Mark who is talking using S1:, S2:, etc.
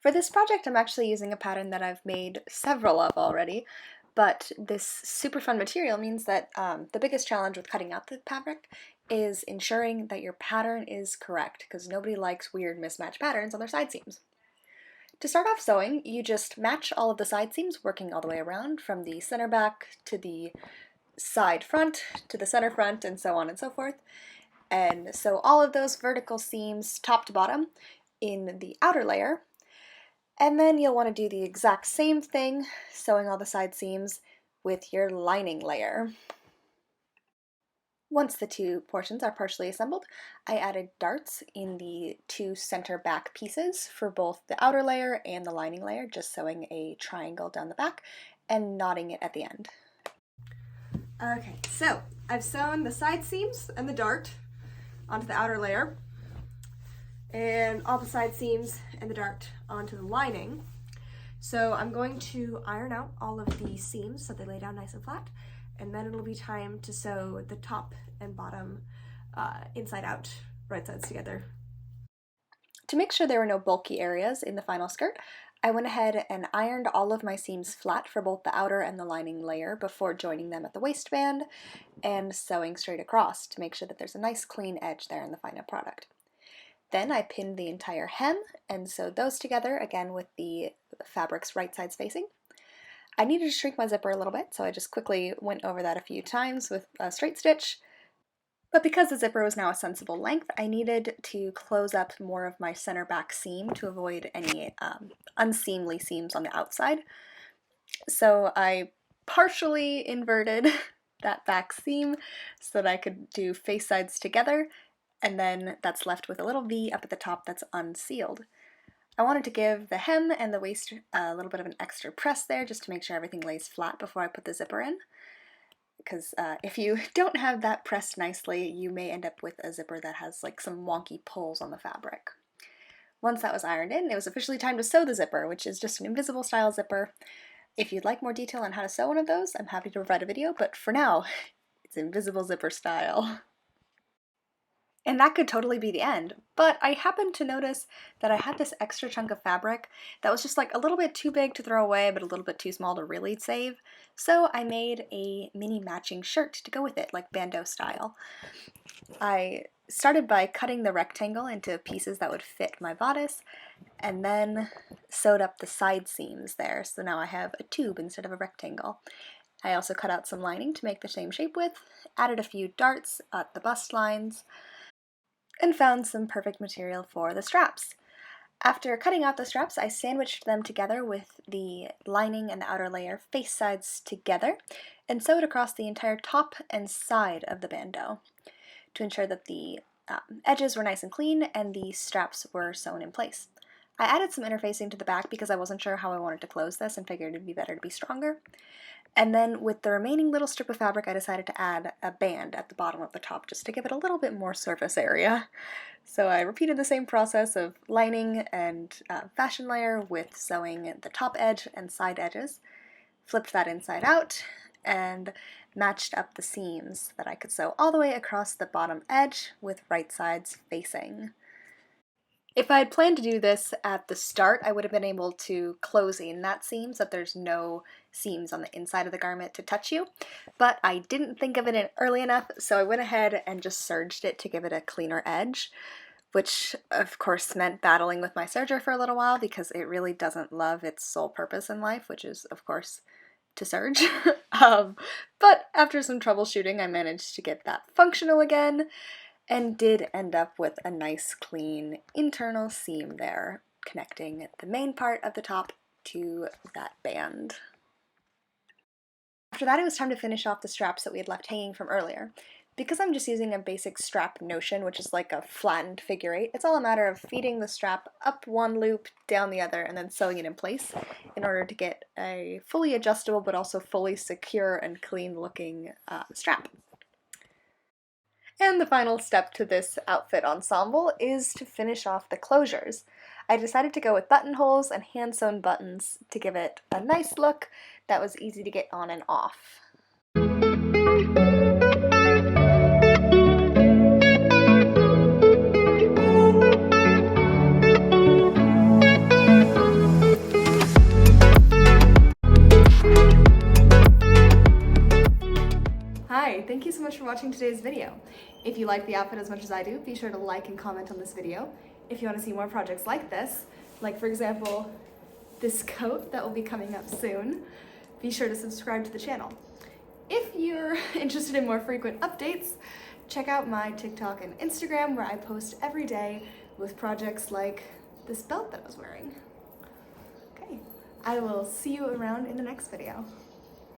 S1: For this project, I'm actually using a pattern that I've made several of already, but this super fun material means that the biggest challenge with cutting out the fabric is ensuring that your pattern is correct, because nobody likes weird mismatched patterns on their side seams. To start off sewing, you just match all of the side seams, working all the way around from the center back to the side front to the center front, and so on and so forth. And sew all of those vertical seams top to bottom in the outer layer. And then you'll want to do the exact same thing, sewing all the side seams with your lining layer. Once the two portions are partially assembled, I added darts in the two center back pieces for both the outer layer and the lining layer, just sewing a triangle down the back and knotting it at the end. Okay, so I've sewn the side seams and the dart onto the outer layer, and all the side seams and the dart onto the lining. So I'm going to iron out all of the seams so they lay down nice and flat, and then it'll be time to sew the top and bottom inside out, right sides together. To make sure there were no bulky areas in the final skirt, I went ahead and ironed all of my seams flat for both the outer and the lining layer before joining them at the waistband and sewing straight across to make sure that there's a nice clean edge there in the final product. Then I pinned the entire hem and sewed those together, again with the fabric's right sides facing. I needed to shrink my zipper a little bit, so I just quickly went over that a few times with a straight stitch. But because the zipper was now a sensible length, I needed to close up more of my center back seam to avoid any unseamly seams on the outside. So I partially inverted that back seam so that I could do face sides together, and then that's left with a little V up at the top that's unsealed. I wanted to give the hem and the waist a little bit of an extra press there just to make sure everything lays flat before I put the zipper in, because if you don't have that pressed nicely, you may end up with a zipper that has like some wonky pulls on the fabric. Once that was ironed in, it was officially time to sew the zipper, which is just an invisible style zipper. If you'd like more detail on how to sew one of those, I'm happy to provide a video, but for now, it's invisible zipper style. And that could totally be the end, but I happened to notice that I had this extra chunk of fabric that was just like a little bit too big to throw away, but a little bit too small to really save. So I made a mini matching shirt to go with it, like bandeau style. I started by cutting the rectangle into pieces that would fit my bodice, and then sewed up the side seams there, so now I have a tube instead of a rectangle. I also cut out some lining to make the same shape with, added a few darts at the bust lines, and found some perfect material for the straps. After cutting out the straps, I sandwiched them together with the lining and the outer layer face sides together and sewed across the entire top and side of the bandeau to ensure that the edges were nice and clean and the straps were sewn in place. I added some interfacing to the back because I wasn't sure how I wanted to close this and figured it'd be better to be stronger. And then with the remaining little strip of fabric, I decided to add a band at the bottom of the top just to give it a little bit more surface area. So I repeated the same process of lining and fashion layer with sewing the top edge and side edges, flipped that inside out, and matched up the seams that I could sew all the way across the bottom edge with right sides facing. If I had planned to do this at the start, I would have been able to close in that seam so that there's no seams on the inside of the garment to touch you, but I didn't think of it early enough, so I went ahead and just serged it to give it a cleaner edge, which of course meant battling with my serger for a little while because it really doesn't love its sole purpose in life, which is of course to serge. But after some troubleshooting, I managed to get that functional again, and did end up with a nice clean internal seam there, connecting the main part of the top to that band. After that, it was time to finish off the straps that we had left hanging from earlier. Because I'm just using a basic strap notion, which is like a flattened figure eight, it's all a matter of feeding the strap up one loop, down the other, and then sewing it in place in order to get a fully adjustable but also fully secure and clean looking strap. And the final step to this outfit ensemble is to finish off the closures. I decided to go with buttonholes and hand-sewn buttons to give it a nice look that was easy to get on and off. much for watching today's video. If you like the outfit as much as I do, be sure to like and comment on this video. If you want to see more projects like this, like for example, this coat that will be coming up soon, be sure to subscribe to the channel. If you're interested in more frequent updates, check out my TikTok and Instagram where I post every day with projects like this belt that I was wearing. Okay, I will see you around in the next video.